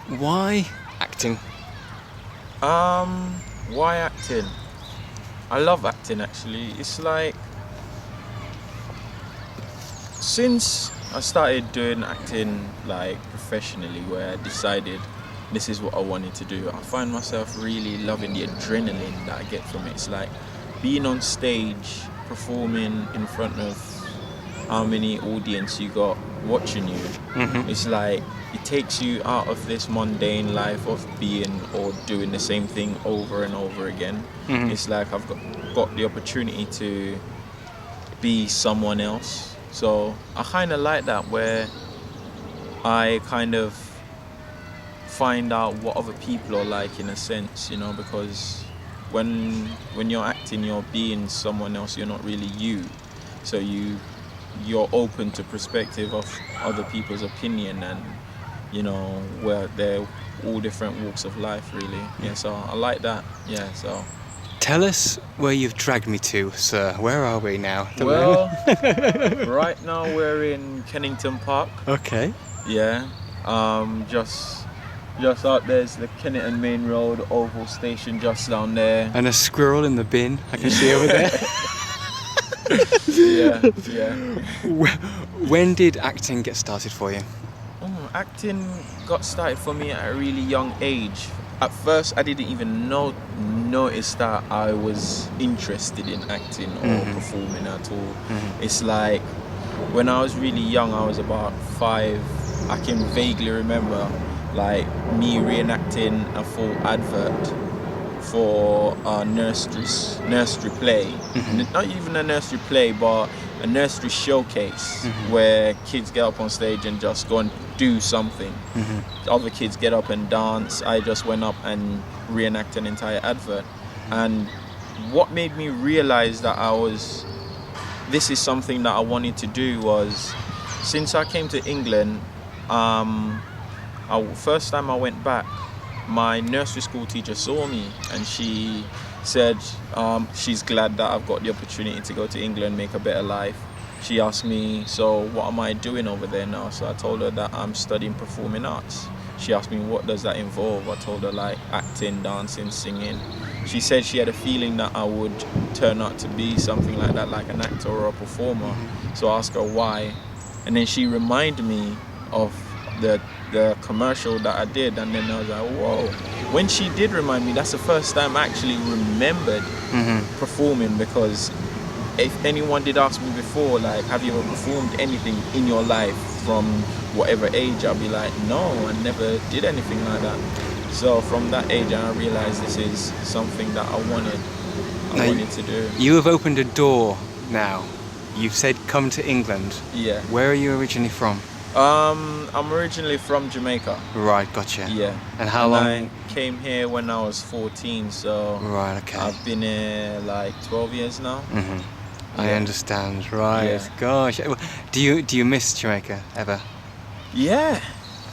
Why acting? Why acting? I love acting actually. It's like since I started doing acting like professionally, where I decided this is what I wanted to do, I find myself really loving the adrenaline that I get from it. It's like being on stage, performing in front of how many audience you got watching you. It's like it takes you out of this mundane life of being or doing the same thing over and over again. It's like I've got the opportunity to be someone else. So I kind of like that, where I kind of find out what other people are like in a sense, you know, because when you're acting, you're being someone else. You're not really you. So you're open to perspective of other people's opinion, and you know, where they're all different walks of life, really. Yeah, so I like that. Yeah, so. Tell us where you've dragged me to, sir. Where are we now? Well, right now we're in Kennington Park. Okay. Yeah. Just out there's the Kennington Main Road Oval Station just down there. And a squirrel in the bin I can see over there. Yeah. When did acting get started for you? Acting got started for me at a really young age. At first, I didn't even notice that I was interested in acting or performing at all. It's like when I was really young, I was about 5. I can vaguely remember like me reenacting a full advert for a nursery play. Not even a nursery play, but a nursery showcase where kids get up on stage and just go and do something. Other kids get up and dance. I just went up and reenacted an entire advert. And what made me realize that this is something that I wanted to do was, since I came to England, first time I went back, my nursery school teacher saw me and she said she's glad that I've got the opportunity to go to England, make a better life. She asked me, so what am I doing over there now? So I told her that I'm studying performing arts. She asked me, what does that involve? I told her like acting, dancing, singing. She said she had a feeling that I would turn out to be something like that, like an actor or a performer. So I asked her why. And then she reminded me of the commercial that I did, and then I was like, whoa. When she did remind me, that's the first time I actually remembered performing, because if anyone did ask me before, like, have you ever performed anything in your life from whatever age, I'd be like, no, I never did anything like that. So from that age, I realized this is something that I wanted to do. You have opened a door now. You've said come to England. Yeah. Where are you originally from? I'm originally from Jamaica. Right, gotcha. Yeah. And how long? I came here when I was 14, so Right, okay. I've been here like 12 years now. I understand, right. Yeah. Gosh. Do you miss Jamaica ever? Yeah.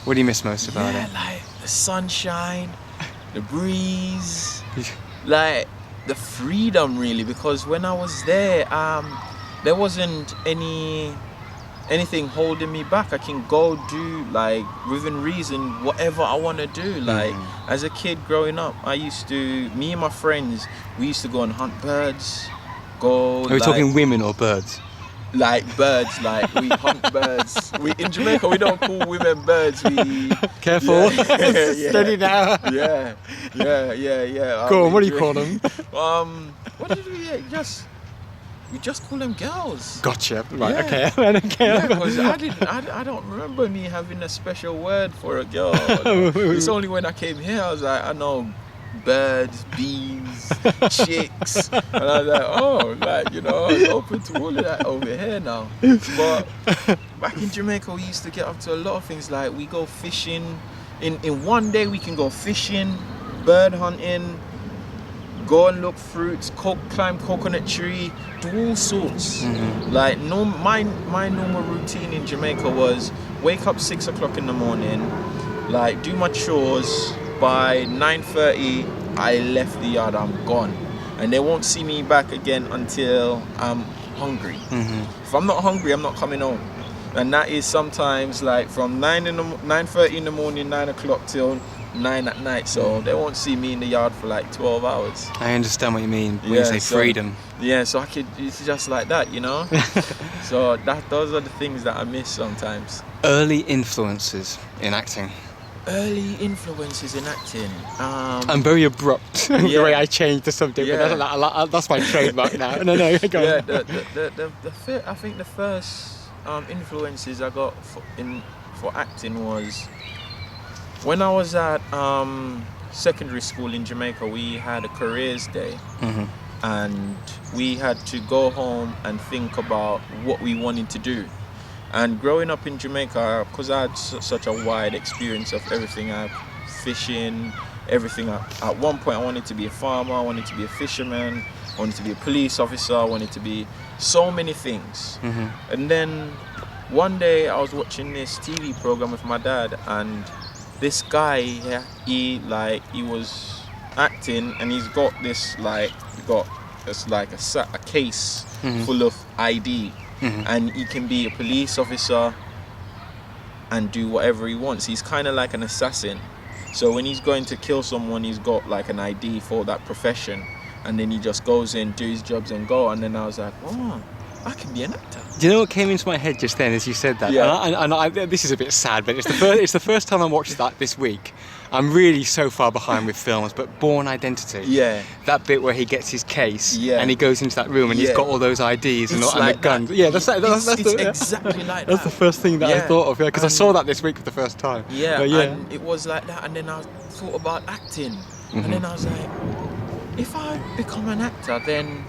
What do you miss most about it? Like the sunshine, the breeze, like the freedom, really, because when I was there, there wasn't anything holding me back. I can go do, like, within reason, whatever I want to do. Like, as a kid growing up, me and my friends, we used to go and hunt birds. Are we talking women or birds? Like birds, like we hunt birds. In Jamaica, we don't call women birds. Careful. Yeah. Steady now. Yeah. Go on, what do you call them? What did we just call them girls. Gotcha. Right, Yeah. okay. Yeah, because I don't remember me having a special word for a girl. It's only when I came here I was like, I know birds, bees, chicks, and I was like, oh, like, you know, I was open to all of that over here now. But back in Jamaica, we used to get up to a lot of things. Like, we go fishing. In one day, we can go fishing, bird hunting, go and look fruits, climb coconut tree, do all sorts. Like, my normal routine in Jamaica was wake up 6 o'clock in the morning, like, do my chores. By 9:30, I left the yard, I'm gone. And they won't see me back again until I'm hungry. If I'm not hungry, I'm not coming home. And that is sometimes like from 9:30 in the morning, 9 o'clock till 9 at night. So they won't see me in the yard for like 12 hours. I understand what you mean when you say freedom. Yeah, so it's just like that, you know. So those are the things that I miss sometimes. Early influences in acting. Early influences in acting. I'm very abrupt the way I change the subject, but that's my trademark now. No, go on. I think the first influences I got for acting was when I was at secondary school in Jamaica. We had a careers day, and we had to go home and think about what we wanted to do. And growing up in Jamaica, because I had such a wide experience of everything, fishing, everything. At one point, I wanted to be a farmer, I wanted to be a fisherman, I wanted to be a police officer, I wanted to be so many things. And then one day I was watching this TV program with my dad, and this guy, he was acting, and he's got this a case full of ID. And he can be a police officer and do whatever he wants. He's kind of like an assassin. So when he's going to kill someone, he's got like an ID for that profession, and then he just goes in, do his jobs and go. And then I was like, oh, I can be an actor. Do you know what came into my head just then as you said that? Yeah. And this is a bit sad, but it's the first time I watched that this week. I'm really so far behind with films, but Born Identity. Yeah. That bit where he gets his case and he goes into that room and he's got all those IDs and the guns. Yeah, that's exactly like that. That's the first thing that I thought of, because I saw that this week for the first time. Yeah, and it was like that, and then I thought about acting, and then I was like, if I become an actor, then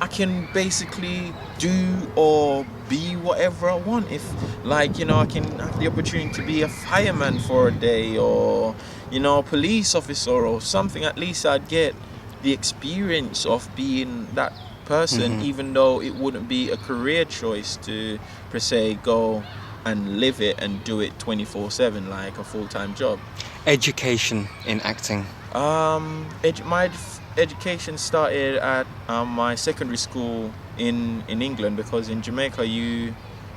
I can basically do or be whatever I want. If, like, you know, I can have the opportunity to be a fireman for a day, or, you know, a police officer or something, at least I'd get the experience of being that person, even though it wouldn't be a career choice to, per se, go and live it and do it 24/7 like a full-time job. Education in acting. My education started at my secondary school in England, because in Jamaica you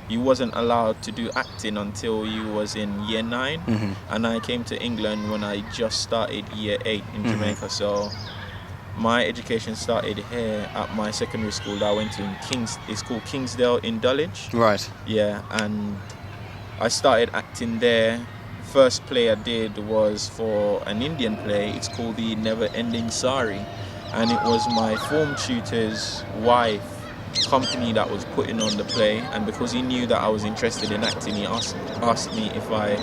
wasn't allowed to do acting until you was in year 9, and I came to England when I just started year 8 in Jamaica. So my education started here at my secondary school that I went to it's called Kingsdale in Dulwich. Right. Yeah, and I started acting there. First play I did was for an Indian play. It's called The Never Ending Sari, and it was my form tutor's wife company that was putting on the play, and because he knew that I was interested in acting, he asked me if I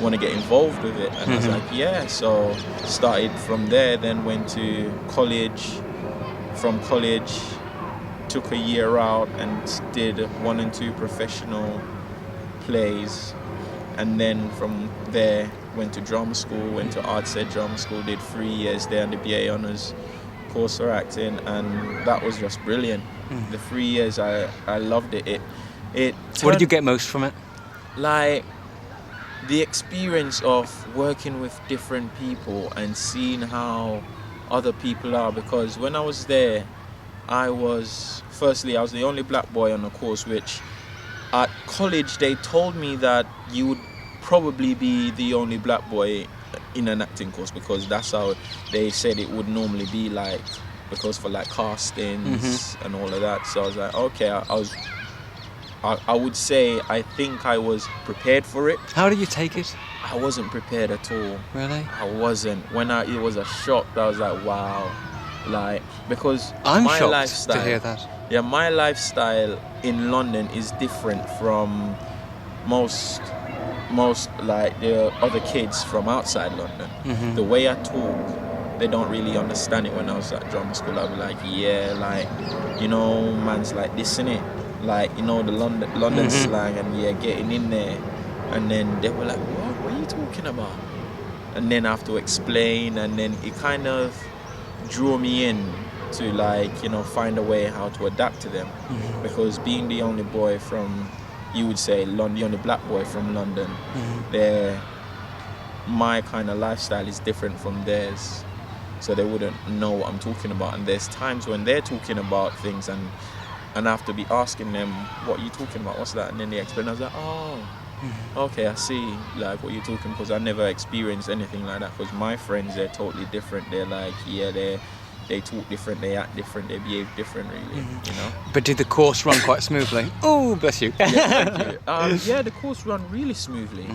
want to get involved with it, and I was like, yeah. So started from there, then went to college. From college, took a year out and did 1 and 2 professional plays, and then from there went to drama school, went to Arts Ed drama school, did 3 years there on the BA Honours course for acting, and that was just brilliant. The 3 years I loved it. What did you get most from it? Like the experience of working with different people and seeing how other people are, because when I was there, I was the only black boy on the course, which at college they told me that you would probably be the only black boy in an acting course, because that's how they said it would normally be, like, because for like castings and all of that. So I was like, okay, I would say I think I was prepared for it. How did you take it? I wasn't prepared at all. Really? I wasn't. It was a shock. I was like, wow. Like, because I'm my shocked lifestyle, to hear that. Yeah, my lifestyle in London is different from most like the other kids from outside London. The way I talk, they don't really understand it. When I was at drama school, I'd be like, yeah, like, you know, man's like this, innit? Like, you know, the London slang, and yeah, getting in there. And then they were like, what are you talking about? And then I have to explain, and then it kind of drew me in to, like, you know, find a way how to adapt to them. Because being the only boy from, you would say, the only black boy from London, my kind of lifestyle is different from theirs. So they wouldn't know what I'm talking about. And there's times when they're talking about things and and I have to be asking them, what are you talking about, what's that, and then they explain. I was like, oh, okay, I see, like, what you're talking, because I never experienced anything like that, because my friends, they're totally different. They're like, yeah, they talk different, they act different, they behave different, really, you know. But did the course run quite smoothly? Oh, bless you. Yeah, thank you. Yeah, the course run really smoothly.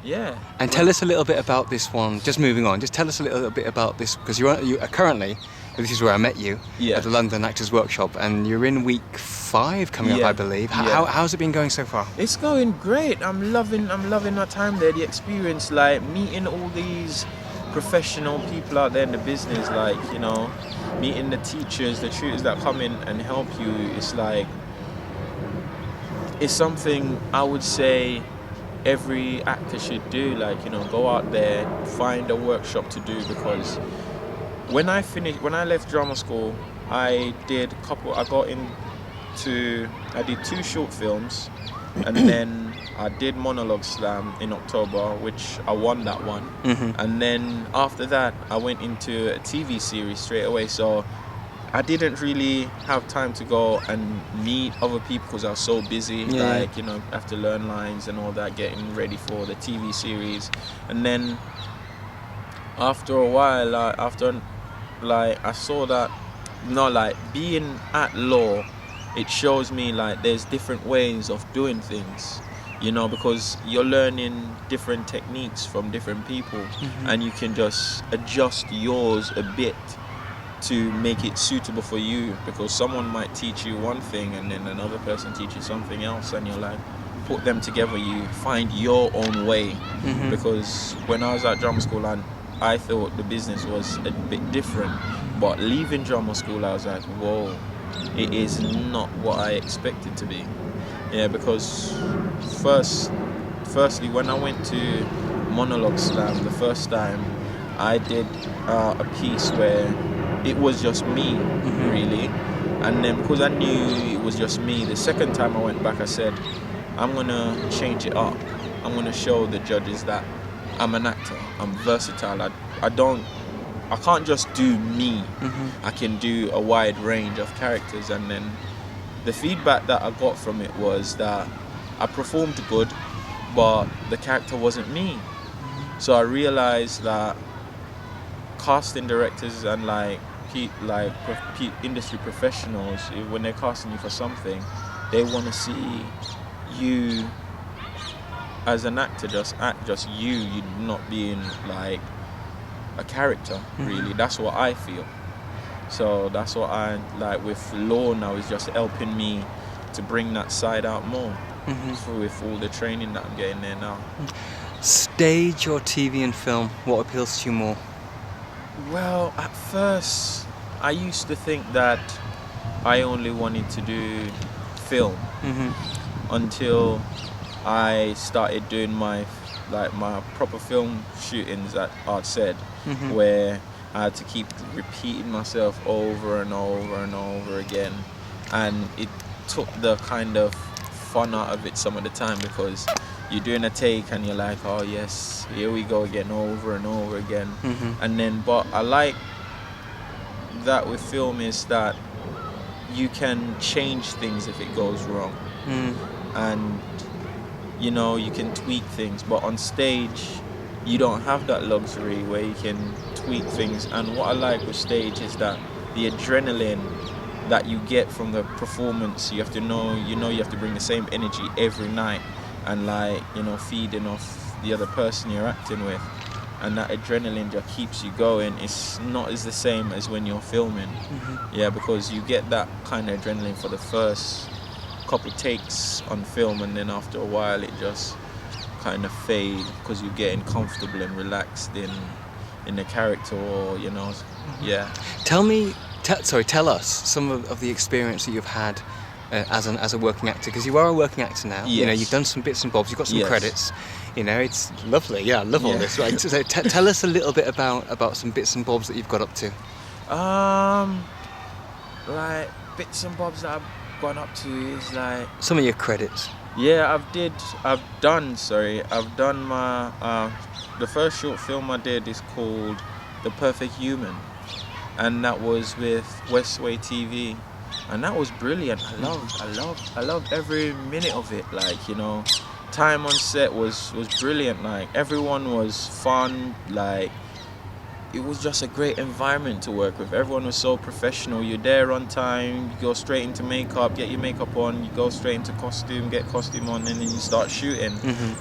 Yeah. And tell us a little bit about this one. Just moving on, just tell us a little bit about this, because you are currently, this is where I met you, Yeah. at the London Actors Workshop, and you're in week 5 coming up, Yeah. I believe. Yeah. How's it been going so far? It's going great. I'm loving my time there. The experience, like meeting all these professional people out there in the business, like, you know, meeting the teachers, the tutors that come in and help you. It's like, it's something I would say every actor should do. Like, you know, go out there, find a workshop to do, because when I left drama school, I did 2 short films, and then I did Monologue Slam in October, which I won that one. And then after that, I went into a TV series straight away. So I didn't really have time to go and meet other people because I was so busy. Like, you know, have to learn lines and all that, getting ready for the TV series. And then after a while, I saw that, being at law, it shows me like there's different ways of doing things, you know, because you're learning different techniques from different people, and you can just adjust yours a bit to make it suitable for you, because someone might teach you one thing and then another person teach you something else, and you're like, put them together, you find your own way. Because when I was at drama school, I thought the business was a bit different, but leaving drama school, I was like, whoa, it is not what I expected to be. Yeah, because firstly, when I went to Monologue Slam the first time, I did a piece where it was just me, really. And then because I knew it was just me, the second time I went back, I said, I'm gonna change it up. I'm gonna show the judges that I'm an actor, I'm versatile. I can't just do me. I can do a wide range of characters. And then the feedback that I got from it was that I performed good, but the character wasn't me. So I realized that casting directors and industry professionals, when they're casting you for something, they want to see you as an actor, just act just you not being like a character, really. That's what I feel. So that's what I like with law now, is just helping me to bring that side out more with all the training that I'm getting there now. Stage or TV and film, what appeals to you more? Well, at first I used to think that I only wanted to do film until I started doing my proper film shootings at Art Said, where I had to keep repeating myself over and over and over again, and it took the kind of fun out of it some of the time, because you're doing a take and you're like, oh yes, here we go again, over and over again. And then, but I like that with film is that you can change things if it goes wrong, and you know, you can tweak things. But on stage, you don't have that luxury where you can tweak things. And what I like with stage is that the adrenaline that you get from the performance, you have to know, you have to bring the same energy every night, and feeding off the other person you're acting with, and that adrenaline just keeps you going. It's not as the same as when you're filming, because you get that kind of adrenaline for the first couple takes on film, and then after a while it just kind of fade, because you're getting comfortable and relaxed in the character, or Tell us some of the experience that you've had as a working actor, because you are a working actor now. You know, you've done some bits and bobs, you've got some credits. You know, it's lovely. Yeah, I love all this. Right. So tell us a little bit about some bits and bobs that you've got up to. Like bits and bobs that I've gone up to is like some of your credits. Yeah, I've done my the first short film I did is called The Perfect Human, and that was with Westway TV, And that was brilliant. I loved every minute of it. Like, you know, time on set was brilliant. Like, everyone was fun. Like, it was just a great environment to work with. Everyone was so professional. You're there on time, you go straight into makeup, get your makeup on, you go straight into costume, get costume on, and then you start shooting.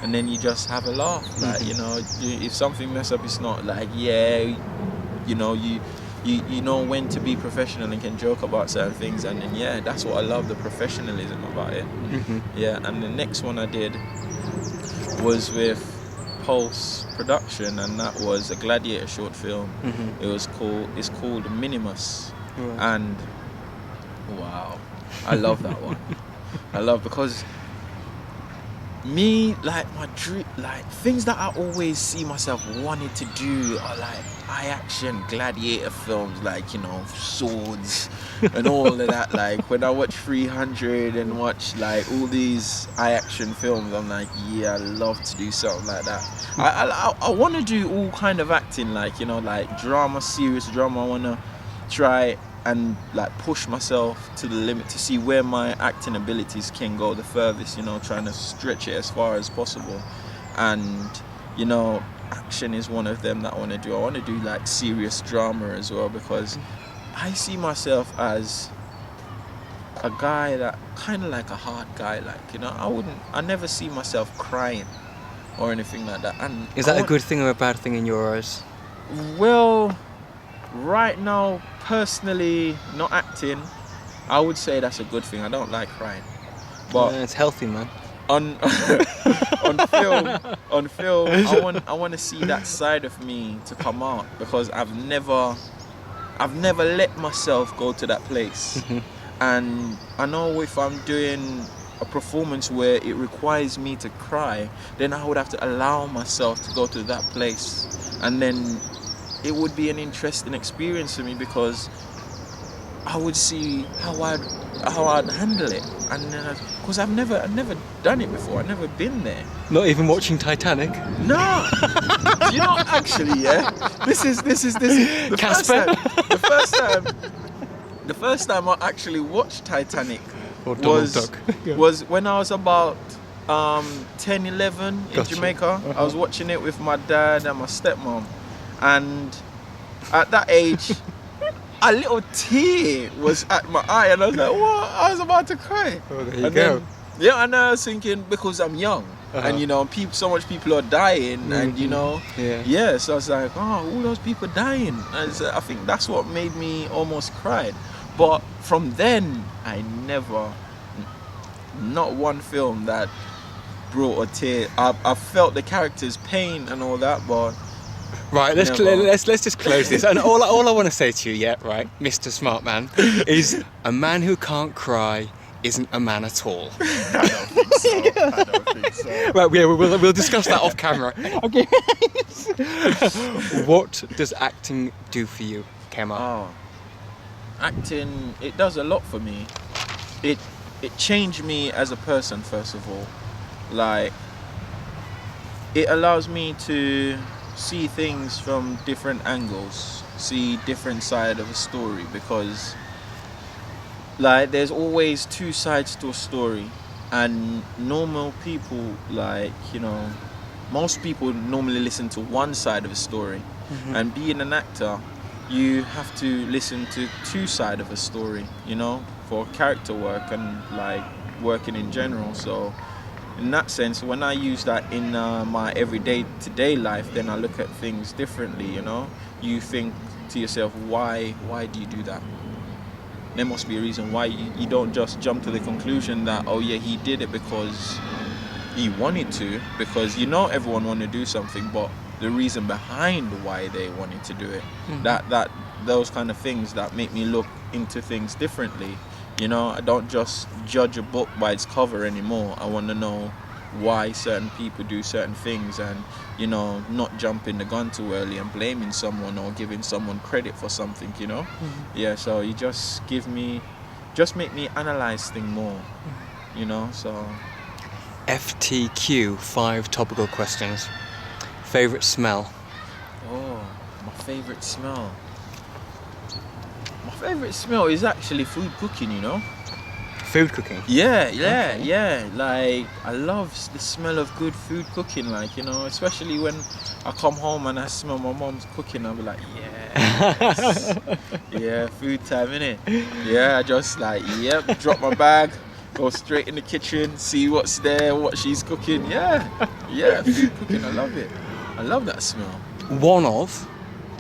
And then you just have a laugh. Like, you know, if something mess up, it's not like, you know, you know when to be professional and can joke about certain things. And then, that's what I love, the professionalism about it. Yeah, and the next one I did was with Production, and that was a gladiator short film. It's called Minimus. And wow, I love that one. Because me, like, my dream, like, things that I always see myself wanting to do are like high action gladiator films, like, you know, swords and all of that. Like, when I watch 300 and watch like all these high action films, I'm like, I love to do something like that. I want to do all kind of acting, like, you know, like drama, serious drama. I want to try and like push myself to the limit to see where my acting abilities can go the furthest, you know, trying to stretch it as far as possible. And, you know, action is one of them that I want to do. I want to do like serious drama as well, because I see myself as a guy that kind of like a hard guy, like, you know, I never see myself crying or anything like that. And is that a good thing or a bad thing in your eyes? Well, right now, personally, not acting, I would say that's a good thing. I don't like crying, but it's healthy, man. On film, I want to see that side of me to come out, because I've never let myself go to that place. And I know if I'm doing a performance where it requires me to cry, then I would have to allow myself to go to that place, and then it would be an interesting experience for me, because I would see how I'd handle it, and because I've never done it before. I've never been there. Not even watching Titanic. No, you know, actually, this is the Casper. The first time I actually watched Titanic was was when I was about 10, 11 in Jamaica. I was watching it with my dad and my stepmom. And at that age, a little tear was at my eye, and I was like, what? I was about to cry. Oh, there you go. Then, and I was thinking, because I'm young, and, you know, so much people are dying, and, you know, so I was like, all those people dying. And I think that's what made me almost cry. But from then, I never, not one film that brought a tear. I felt the character's pain and all that, but right, let's just close this. And all I want to say to you, right, Mr. Smart Man, is a man who can't cry isn't a man at all. I don't think so. Right, we'll discuss that off camera. Okay. What does acting do for you, Kemar? Acting, it does a lot for me. It changed me as a person, first of all. Like, it allows me to see things from different angles, see different side of a story, because like there's always two sides to a story, and normal people, like, you know, most people normally listen to one side of a story, and being an actor, you have to listen to two sides of a story, you know, for character work and like working in general. So in that sense, when I use that in my everyday today life, then I look at things differently, you know. You think to yourself, why do you do that? There must be a reason why. You don't just jump to the conclusion that, oh yeah, he did it because he wanted to, because, you know, everyone want to do something, but the reason behind why they wanted to do it, that those kind of things that make me look into things differently. You know, I don't just judge a book by its cover anymore. I want to know why certain people do certain things, and, you know, not jumping the gun too early and blaming someone or giving someone credit for something, you know. Yeah, so you just make me analyze things more, you know. So FTQ, 5 topical questions. Favorite smell? My favorite smell. My favourite smell is actually food cooking, you know? Food cooking? Yeah. Okay. Like, I love the smell of good food cooking, like, you know, especially when I come home and I smell my mom's cooking, I'll be like, yes. Yeah, food time, innit? Yeah, I just like, yep, drop my bag, go straight in the kitchen, see what's there, what she's cooking. Yeah, food cooking, I love it. I love that smell. One of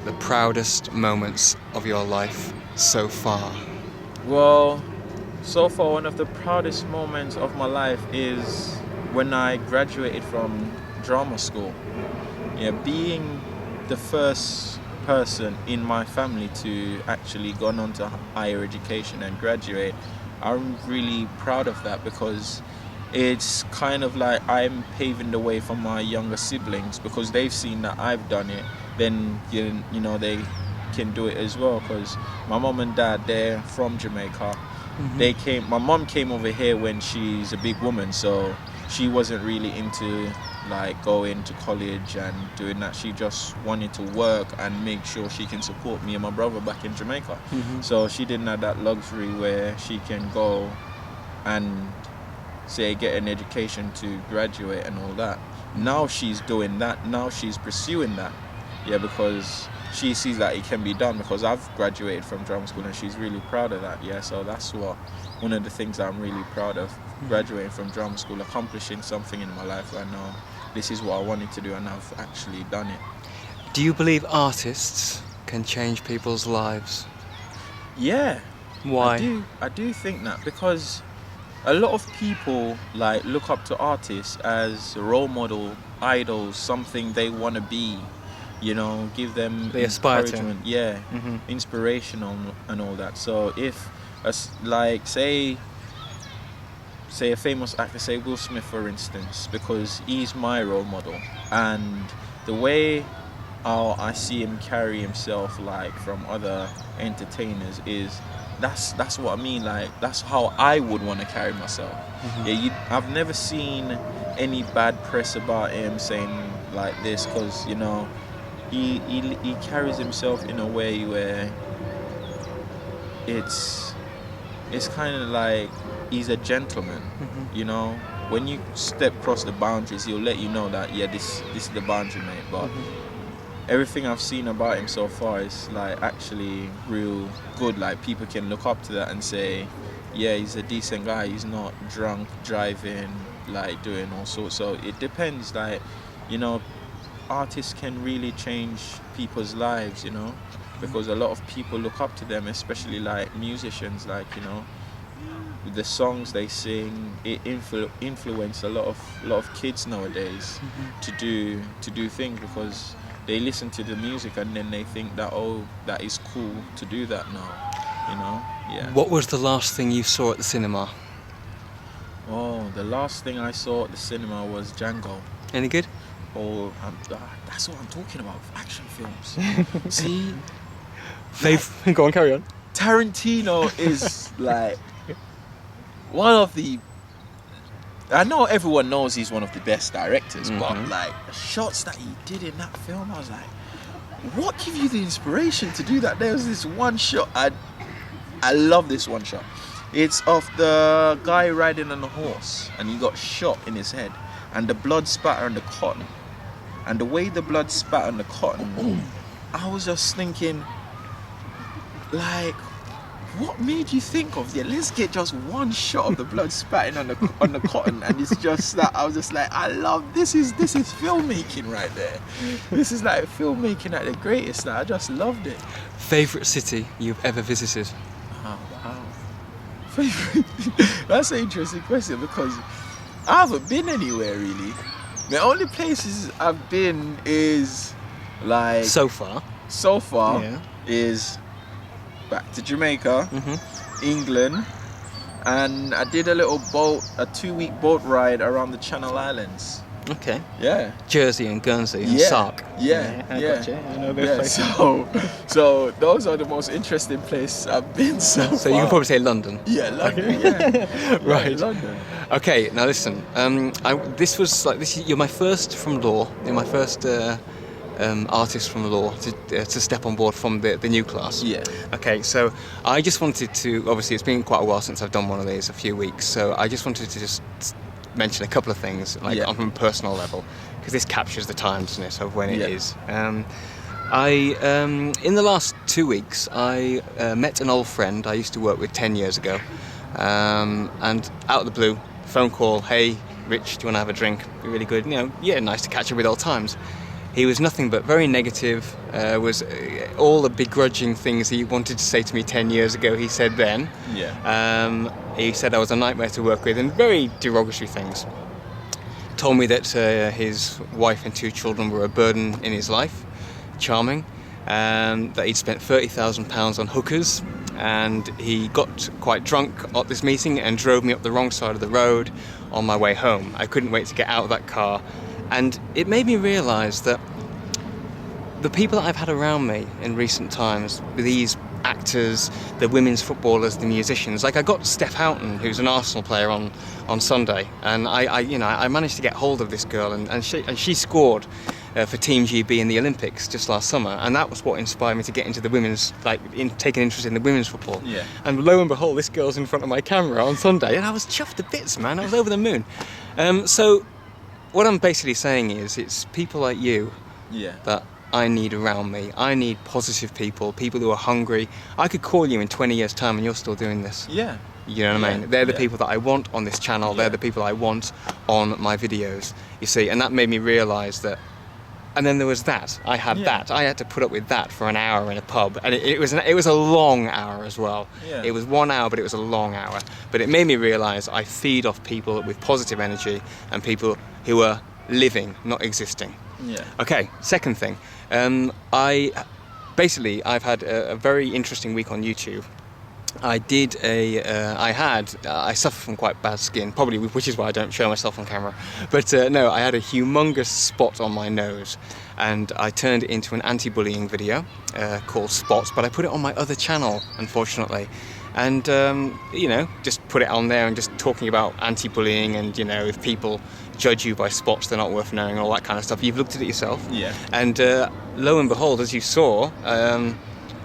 the proudest moments of your life so far? Well, so far one of the proudest moments of my life is when I graduated from drama school. Yeah, being the first person in my family to actually go on to higher education and graduate, I'm really proud of that, because it's kind of like I'm paving the way for my younger siblings, because they've seen that I've done it, then you know they can do it as well, because my mom and dad, they're from Jamaica. My mom came over here when she's a big woman, so she wasn't really into like going to college and doing that. She just wanted to work and make sure she can support me and my brother back in Jamaica. So she didn't have that luxury where she can go and say get an education to graduate and all that. Now she's doing that, now she's pursuing that, because she sees that it can be done, because I've graduated from drama school and she's really proud of that. So that's one of the things that I'm really proud of, graduating from drama school, accomplishing something in my life where I know this is what I wanted to do and I've actually done it. Do you believe artists can change people's lives? Yeah. Why? I do think that, because a lot of people like look up to artists as a role model, idols, something they want to be, you know, give them they aspire encouragement, to. Inspirational and all that. So if like say a famous actor, say Will Smith for instance, because he's my role model, and the way how I see him carry himself like from other entertainers is that's what I mean, like that's how I would want to carry myself. I've never seen any bad press about him saying like this, because you know he carries himself in a way where it's kind of like he's a gentleman. You know, when you step across the boundaries, he'll let you know that this is the boundary, mate. But everything I've seen about him so far is like actually real good. Like people can look up to that and say, yeah, he's a decent guy. He's not drunk driving, like doing all sorts. So it depends. Like, you know, artists can really change people's lives. You know, because a lot of people look up to them, especially like musicians. Like, you know, the songs they sing, it influence a lot of kids nowadays to do things, because they listen to the music and then they think that, oh, that is cool to do that now, you know? Yeah. What was the last thing you saw at the cinema? Oh, the last thing I saw at the cinema was Django. Any good? Oh, that's what I'm talking about, action films. See? Go on, carry on. Tarantino is like one of the... I know everyone knows he's one of the best directors, but like the shots that he did in that film, I was like, what gave you the inspiration to do that? There was this one shot, I love this one shot. It's of the guy riding on a horse and he got shot in his head and the blood spatter on the cotton. And the way the blood spat on the cotton, I was just thinking, like, what made you think of let's get just one shot of the blood spatting on the cotton, and it's just that I was just like, I love this is filmmaking right there. This is like filmmaking at the greatest. Like, I just loved it. Favorite city you've ever visited? Oh wow. Favorite? That's an interesting question, because I haven't been anywhere really. The only places I've been is like so far is back to Jamaica, England, and I did a 2-week boat ride around the Channel Islands. Okay. Yeah. Jersey and Guernsey and Sark. Yeah. Gotcha. I know those places. So those are the most interesting places I've been so far. So you can probably say London. Yeah, London. Yeah. Right. London. Okay. Now listen. You're my first from law. You're my first artists from law to step on board from the new class. Yeah. Okay, so I just wanted to, obviously it's been quite a while since I've done one of these, a few weeks, so I just wanted to just mention a couple of things, like on a personal level, because this captures the timelessness of when it is. In the last 2 weeks, I met an old friend I used to work with 10 years ago, and out of the blue, phone call, hey, Rich, do you want to have a drink? Be really good, nice to catch up with old times. He was nothing but very negative, was all the begrudging things he wanted to say to me 10 years ago, he said then. Yeah. He said I was a nightmare to work with, and very derogatory things. Told me that his wife and 2 children were a burden in his life, charming, that he'd spent £30,000 on hookers, and he got quite drunk at this meeting and drove me up the wrong side of the road on my way home. I couldn't wait to get out of that car. And it made me realise that the people that I've had around me in recent times, these actors, the women's footballers, the musicians, like I got Steph Houghton, who's an Arsenal player on Sunday, and I managed to get hold of this girl, and she scored for Team GB in the Olympics just last summer, and that was what inspired me to get into the women's, take an interest in the women's football. Yeah. And lo and behold, this girl's in front of my camera on Sunday, and I was chuffed to bits, man. I was over the moon. So what I'm basically saying is, it's people like you that I need around me. I need positive people who are hungry. I could call you in 20 years' time and you're still doing this. Yeah. You know what I mean? They're the people that I want on this channel. They're the people I want on my videos, you see. And that made me realise that. And then there was that. I had that. I had to put up with that for an hour in a pub. And it was a long hour as well. Yeah. It was 1 hour, but it was a long hour. But it made me realise I feed off people with positive energy and people who are living, not existing. Yeah. Okay, second thing. I've had a very interesting week on YouTube. I suffer from quite bad skin, probably, which is why I don't show myself on camera. But no, I had a humongous spot on my nose, and I turned it into an anti-bullying video called Spots, but I put it on my other channel, unfortunately. And, just put it on there and just talking about anti-bullying and, if people judge you by spots, they're not worth knowing, all that kind of stuff. You've looked at it yourself. Yeah. And lo and behold, as you saw,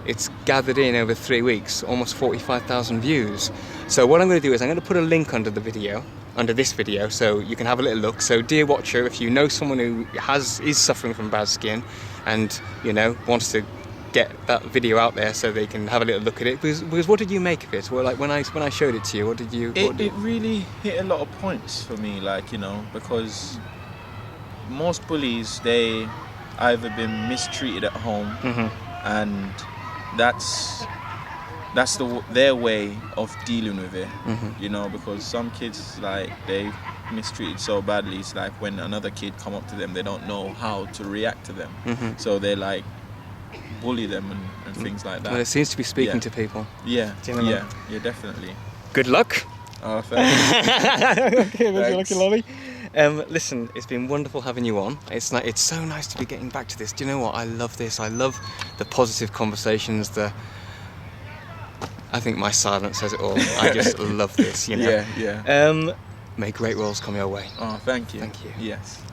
it's gathered in over 3 weeks, almost 45,000 views. So what I'm going to do is I'm going to put a link under this video, so you can have a little look. So dear watcher, if you know someone who is suffering from bad skin and, wants to get that video out there so they can have a little look at it, because what did you make of it? Well, like when I showed it to you, it really hit a lot of points for me, because most bullies, they either been mistreated at home, and that's their way of dealing with it, because some kids, they mistreated so badly, it's like when another kid come up to them, they don't know how to react to them, so they bully them and things like that. Well, it seems to be speaking to people. Yeah, definitely. Good luck. Oh, thanks. Okay, lucky lolly. Listen, it's been wonderful having you on. It's so nice to be getting back to this. Do you know what? I love this. I love the positive conversations. I think my silence says it all. I just love this. Yeah. May great roles come your way. Oh, thank you. Thank you. Yes.